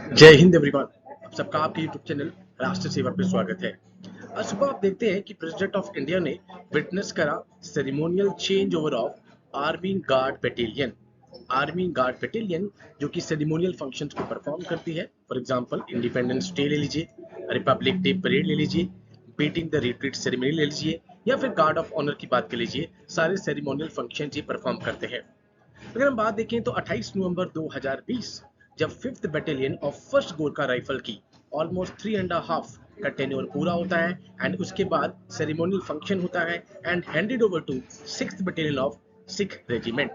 जय हिंद एवरीवन। आप सबका आपके यूट्यूब चैनल राष्ट्र सेवा पे स्वागत है। आज सुबह आप देखते हैं कि प्रेसिडेंट ऑफ इंडिया ने विटनेस करा ceremonial change over of army guard battalion. Army guard battalion जो कि सेरेमोनियल फंक्शंस को परफॉर्म करती है। फॉर एग्जांपल इंडिपेंडेंस डे ले लीजिए, रिपब्लिक डे परेड ले लीजिए, बीटिंग द रिट्रीट सेरेमनी ले लीजिए, या फिर गार्ड ऑफ ऑनर की बात कर लीजिए। सारे सेरेमोनियल फंक्शन ये परफॉर्म करते हैं। अगर हम बात देखें तो 28 नवंबर 2020 जब 5th battalion of first Gorkha rifle की ऑलमोस्ट 3.5 का टेन्योर पूरा होता है एंड उसके बाद सेरेमोनियल फंक्शन होता है and handed over to 6th battalion of Sikh regiment.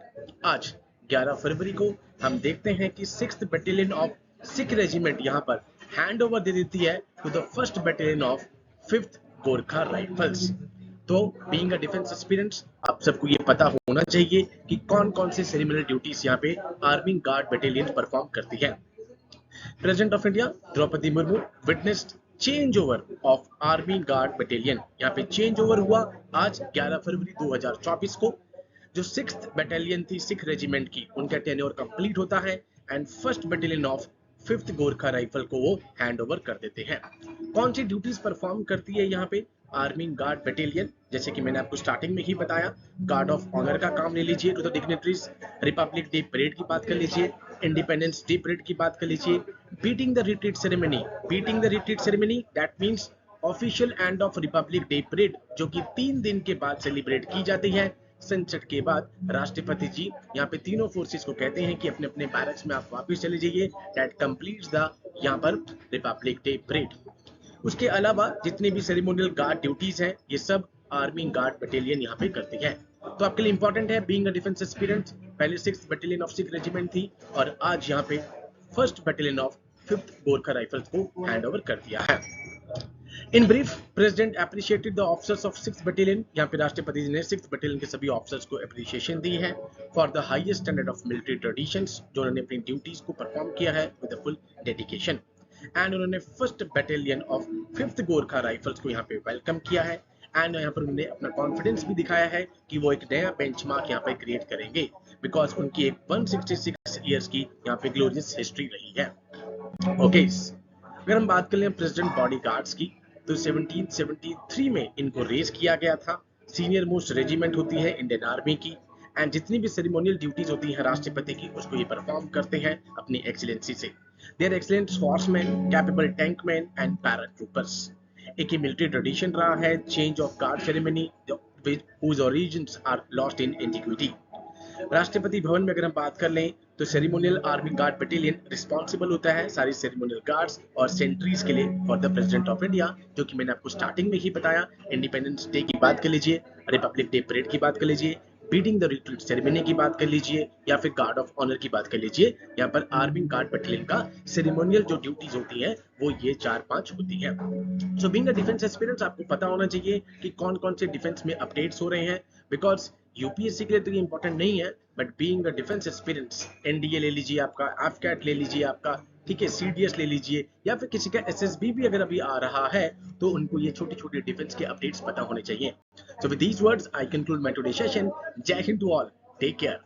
आज 11 फरवरी को हम देखते हैं कि 6th battalion of Sikh regiment यहां पर हैंड ओवर दे देती है to the first battalion of 5th Gorkha rifles. तो बीइंग अ डिफेंस एस्पिरेंट्स आप सबको ये पता होना चाहिए कि कौन कौन से सेरेमोनियल ड्यूटीज यहाँ पे आर्मी गार्ड बटालियन परफॉर्म करती है। President of India Droupadi Murmu witnessed change over of army guard battalion. यहाँ पे चेंज ओवर हुआ आज 11 फरवरी 2024 को। जो 6th बटालियन थी सिख रेजिमेंट की, उनका टेन्योर कंप्लीट होता है and first battalion of 5th Gorkha rifle को वो हैंड ओवर कर देते हैं। कौन सी ड्यूटीज परफॉर्म करती है यहाँ पे आर्मी गार्ड बटालियन? जैसे कि मैंने आपको स्टार्टिंग में ही बताया, गार्ड ऑफ ऑनर का काम ले लीजिए to the dignitaries, republic day parade की बात कर लीजिए, इंडिपेंडेंस डे परेड की बात कर लीजिए, beating the retreat ceremony. Beating the retreat ceremony that means official end of Republic day parade, जो कि 3 दिन के बाद सेलिब्रेट की जाती है। सनसेट के बाद राष्ट्रपति जी यहाँ पे तीनों फोर्सेस को कहते हैं कि अपने अपने बैरक्स में आप वापस चले जाइए। दैट कंप्लीट्स द यहाँ पर रिपब्लिक डे परेड। उसके अलावा जितने भी सेरेमोनियल गार्ड ड्यूटीज हैं ये सब आर्मी गार्ड बटालियन यहाँ पे करती है। तो आपके लिए इंपॉर्टेंट है बीइंग अ डिफेंस एस्पिरेंट, पहले 6th battalion of Sikh regiment थी और आज यहाँ पे first battalion of 5th Gorkha rifles को हैंड ओवर कर दिया है। In brief, president appreciated the officers of 6th battalion. यहाँ पे राष्ट्रपति जी ने 6th बटालियन के सभी ऑफिसर्स को अप्रिशिएशन दी है for the highest standard of military traditions, जो उन्होंने अपनी ड्यूटीज को परफॉर्म किया है विद फुल डेडिकेशन। एंड उन्होंने first battalion of 5th Gorkha rifles को यहाँ पे वेलकम किया है एंड यहाँ पर उन्होंने अपना कॉन्फिडेंस भी दिखाया है कि वो एक नया बेंचमार्क यहाँ पे क्रिएट करेंगे बिकॉज उनकी एक 166 ईयर्स की यहाँ पे ग्लोरियस हिस्ट्री रही है। ओके, अगर हम बात कर लें प्रेसिडेंट बॉडी गार्ड्स की तो 1773 में इनको रेज किया गया था। सीनियर मोस्ट रेजिमेंट होती है इंडियन आर्मी की एंड जितनी भी सेरेमोनियल ड्यूटीज होती है राष्ट्रपति की उसको ये परफॉर्म करते हैं अपनी एक्सीलेंसी से। They are excellent swordsmen, capable tankmen and paratroopers. एक मिलिट्री ट्रेडिशन रहा है change of guard ceremony whose origins are lost in antiquity। Rashtrapati Bhavan में अगर हम बात कर लें तो ceremonial army guard battalion responsible होता है सारी सेरेमोनियल गार्ड्स और सेंट्रीज के लिए for the president of India, जो कि मैंने आपको स्टार्टिंग में ही बताया। इंडिपेंडेंस डे की बात कर लीजिए, रिपब्लिक डे परेड की बात कर लीजिए, बीटिंग द रिट्रीट सेरेमनी की बात कर लीजिए, या फिर गार्ड ऑफ ऑनर की बात कर लीजिए। यहाँ पर आर्मी गार्ड बटालियन का सेरेमोनियल जो ड्यूटीज होती है वो ये 4-5 होती है। So being a defence aspirants आपको पता होना चाहिए कि कौन कौन से डिफेंस में अपडेट्स हो रहे हैं बिकॉज यूपीएससी के लिए तो ये इंपॉर्टेंट नहीं है but being a defence aspirants NDA ले लीजिए आपका, एफकैट ले लीजिए आपका, ठीक है, सीडीएस ले लीजिए, या फिर किसी का एसएसबी भी अगर अभी आ रहा है तो उनको ये छोटे छोटे डिफेंस के अपडेट्स पता होने चाहिए। So with these words I conclude my today session. जय हिंद टू ऑल, टेक केयर।